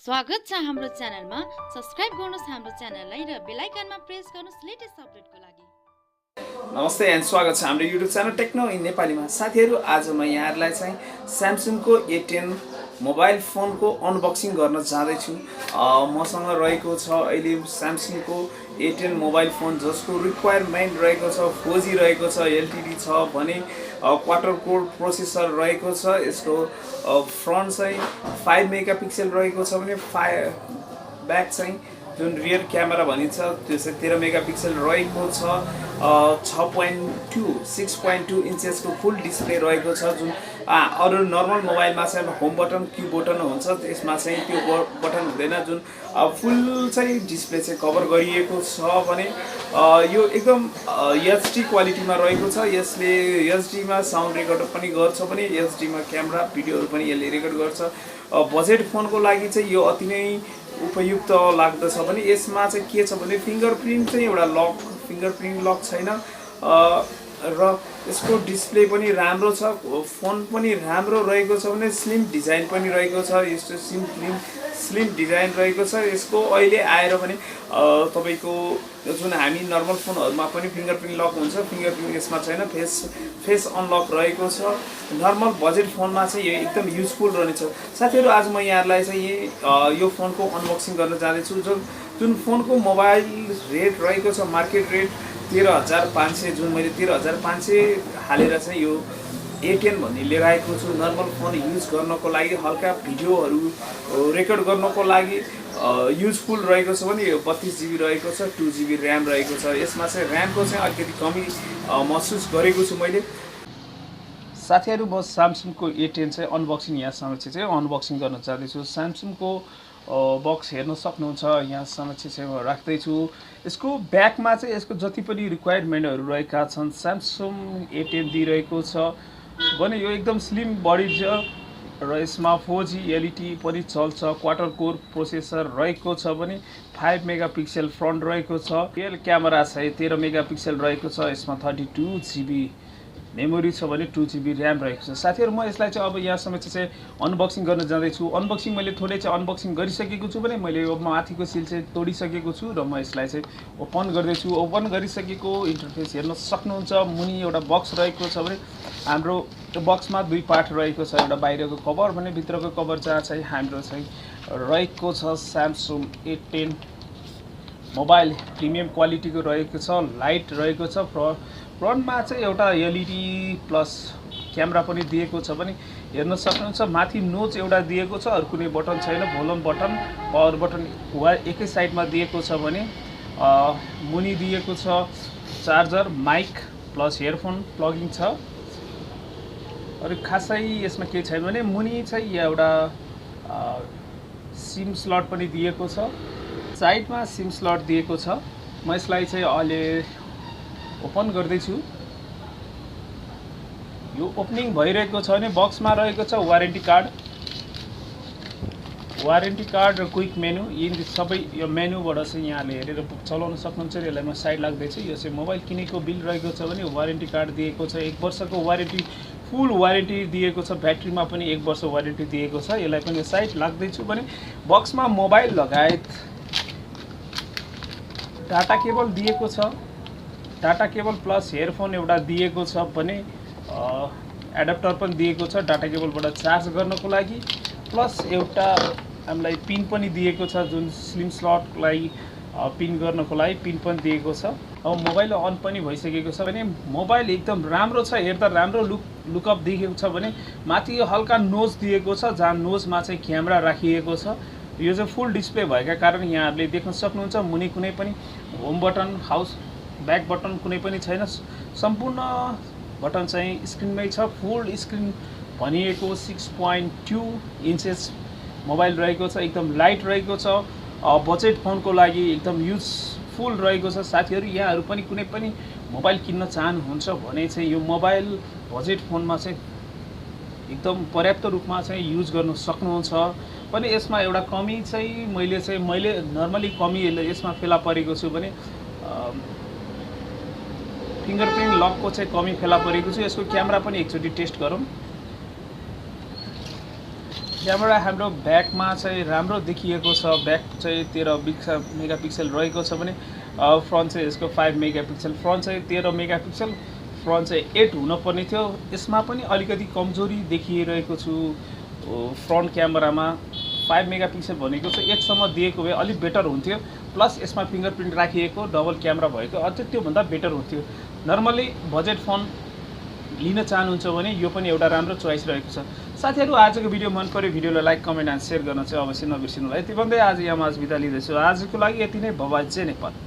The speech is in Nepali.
स्वागत छ हाम्रो च्यानलमा। सब्स्क्राइब गर्नुहोस् हाम्रो च्यानललाई र बेल आइकनमा प्रेस गर्नुहोस् लेटेस्ट अपडेटको लागि। नमस्ते एन्ड स्वागत छ हाम्रो युट्युब च्यानल टेक्नो इन नेपालीमा। साथीहरू, आज म यहाँहरूलाई चाहिँ स्यामसङको A10 मोबाइल फोनको अनबक्सिङ गर्न जाँदैछु। मसँग रहेको छ अहिले स्यामसङको A10 मोबाइल फोन, जसको रिक्वायरमेन्ट रहेको छ 4G रहेको छ, LTD छ भने क्वार्टर कोर प्रोसेसर रहेको छ। यसको फ्रन्ट चाहिँ 5 मेगापिक्सल रहेको छ भने ब्याक चाहिँ जुन रियर क्यामेरा भनिन्छ त्यो चाहिँ 13 मेगापिक्सल रहेको छ। 6.2 इन्चेसको फुल डिस्प्ले रहेको छ। जुन अरू नर्मल मोबाइलमा चाहिँ होम बटन क्यू बटन हुन्छ, त्यसमा चाहिँ त्यो बटन हुँदैन। जुन फुल चाहिँ डिस्प्ले चाहिँ कभर गरिएको छ भने यो एकदम HD क्वालिटीमा रहेको छ। यसले HDमा साउन्ड रेकर्ड पनि गर्छ भने HDमा क्यामेरा भिडियोहरू पनि यसले रेकर्ड गर्छ। बजेट फोनको लागि चाहिँ यो अति नै उपयुक्त लाग्दछ। भने यसमा चाहिँ के छ भने फिङ्गरप्रिन्ट चाहिँ एउटा फिङ्गरप्रिन्ट लक छैन र यसको डिस्प्ले पनि राम्रो छ। फोन पनि राम्रो रहेको छ भने स्लिम डिजाइन पनि रहेको छ। यस्तो स्लिम डिजाइन रहेको छ। यसको अहिले आएर भने तपाईको जुन हामी नर्मल फोनहरुमा पनि फिङ्गरप्रिन्ट लक हुन्छ, फिङ्गरप्रिन्ट यसमा छैन। फेस अनलक रहेको छ। नर्मल बजेट फोनमा चाहिँ यो एकदम युजफुल रहनेछ। साथीहरु, आज म यहाँहरुलाई चाहिँ यो फोनको अनबक्सिङ गर्न जाँदैछु। जुन फोनको मोबाइल रेट रहेको छ मार्केट रेट 13,500, जुन मैले 13,500 हालेर चाहिँ यो A10 भन्ने लिएर आएको छु। नर्मल फोन युज गर्नको लागि, हल्का भिडियोहरू रेकर्ड गर्नको लागि युजफुल रहेको छ। भने यो 32 GB रहेको छ, 2 GB ऱ्याम रहेको छ। यसमा चाहिँ ऱ्यामको चाहिँ अलिकति कमी महसुस गरेको छु मैले। साथीहरु, म स्यामसङको A10 चाहिँ अनबक्सिङ यहाँ समक्ष चाहिँ अनबक्सिङ गर्न चाहन्छु। स्यामसङको बक्स हेर्न सक्नुहुन्छ, यहाँ समक्ष चाहिँ म राख्दैछु। यसको ब्याकमा चाहिँ यसको जति पनि रिक्वायरमेन्टहरू रहेका छन् स्यामसङ A10 दिइरहेको छ भने यो एकदम स्लिम बडी छ र यसमा 4G LED पनि चल्छ। क्वार्टर कोर प्रोसेसर रहेको छ भने 5 मेगापिक्सल फ्रन्ट रहेको छ। रियर क्यामेरा चाहिँ 13 मेगापिक्सल रहेको छ। यसमा 32 GB मेमोरी छ भने 2 GB ऱ्याम रहेको छ। साथीहरु, म यसलाई चाहिँ अब यहाँ समक्ष चाहिँ अनबक्सिङ गर्न जाँदैछु। अनबक्सिङ मैले थोरै चाहिँ अनबक्सिङ गरिसकेको छु भने मैले यो माथिको सिल चाहिँ तोडिसकेको छु र म यसलाई चाहिँ ओपन गर्दैछु। ओपन गरिसकेको इन्टरफेस हेर्न सक्नुहुन्छ। मुनि एउटा बक्स रहेको छ भने हाम्रो त्यो बक्समा दुई पार्ट रहेको छ। एउटा बाहिरको कभर भने भित्रको कभर चाहिँ हाम्रो चाहिँ रहेको छ स्यामसङ A10 मोबाइल प्रिमियम क्वालिटीको रहेको छ। लाइट रहेको छ। फ्रन्टमा चाहिँ एउटा LED प्लस क्यामेरा पनि दिएको छ भने हेर्न सक्नुहुन्छ। माथि नोच एउटा दिएको छ, अरु कुनै बटन छैन। भोल्युम बटन, पावर बटन एकै साइडमा दिएको छ भने मुनि दिएको छ charger, mike plus headphone plugging छ। अरु खासै यसमा के छैन भने मुनि चाहिँ एउटा सिम स्लट पनि दिएको छ। साइडमा सिम स्लट दिएको छ। म यसलाई चाहिँ अहिले ओपन गर्दैछु। यो ओपनिङ भइरहेको छ भने बक्समा रहेको छ वारेन्टी कार्ड र क्विक मेनु। यी सबै यो मेनुबाट चाहिँ यहाँले हेरेर चलाउन सक्नुहुन्छ। यसलाई म साइड लाग्दैछु। यो चाहिँ मोबाइल किनेको बिल रहेको छ भने वारेन्टी कार्ड दिएको छ। 1 वर्षको वारेन्टी, फुल वारेन्टी दिएको छ। ब्याट्रीमा पनि 1 वर्ष वारेन्टी दिएको छ। यसलाई पनि साइड लाग्दैछु भने बक्समा मोबाइल लगायत डाटा केबल दिएको छ। डाटा केबल प्लस हेडफोन एउटा दिएको छ भने एडाप्टर पनि दिएको छ डाटा केबलबाट चार्ज गर्नको लागि। प्लस एउटा हामीलाई पिन पनि दिएको छ, जुन स्लिम स्लटलाई पिन गर्नको लागि पिन पनि दिएको छ। अब मोबाइल अन पनि भइसकेको छ भने मोबाइल एकदम राम्रो छ। हेर्दा राम्रो लुकअप दिएको छ भने माथि हल्का नोज दिएको छ, जहाँ नोजमा चाहिँ क्यामेरा राखिएको छ। यो चाहिँ फुल डिस्प्ले भएका कारण यहाँहरूले देख्न सक्नुहुन्छ। मुनि कुनै पनि home button, house back button कुनै पनि छैन। सम्पूर्ण बटन चाहिँ स्क्रिनमै छ। फुल स्क्रिन भनिएको 6.2 इन्चेस मोबाइल रहेको छ। एकदम लाइट रहेको छ। बजेट फोनको लागि एकदम युजफुल रहेको छ। साथीहरु, यहाँहरु पनि कुनै पनि मोबाइल किन्न चाहनुहुन्छ भने चाहिँ यो मोबाइल बजेट फोनमा चाहिँ एकदम पर्याप्त रूपमा चाहिँ युज गर्न सक्नुहुन्छ। पनि यसमा एउटा कमी चाहिँ मैले नर्मली कमी यसमा फेला परेको छु भने फिङ्गरप्रिन्ट लकको चाहिँ कमी फेला परेको छु। यसको क्यामेरा पनि एकचोटि टेस्ट गरौँ। क्यामेरा हाम्रो ब्याकमा चाहिँ राम्रो देखिएको छ, ब्याक चाहिँ 13 मेगापिक्सल रहेको छ भने फ्रन्ट चाहिँ यसको 5 मेगापिक्सल, फ्रन्ट चाहिँ 13 मेगापिक्सल, फ्रन्ट चाहिँ 8 हुनुपर्ने थियो। यसमा पनि अलिकति कमजोरी देखिरहेको छु फ्रन्ट क्यामेरामा। 5 मेगापिक्सल भनेको चाहिँ 8 सम्म दिएको भए अलिक बेटर हुन्थ्यो, प्लस यसमा फिङ्गरप्रिन्ट राखिएको डबल क्यामेरा भएको अझै त्योभन्दा बेटर हुन्थ्यो। नर्मली बजेट फोन लिन चाहनुहुन्छ भने यो पनि एउटा राम्रो चोइस रहेको छ। साथीहरू, आजको भिडियो मन पर्यो, भिडियोलाई लाइक कमेन्ट एन्ड सेयर गर्न चाहिँ अवश्य नबिर्सिनु होला। यति भन्दै आज यहाँ बिदा लिँदैछु। आजको लागि यति नै। Bye bye. जय नेपाल।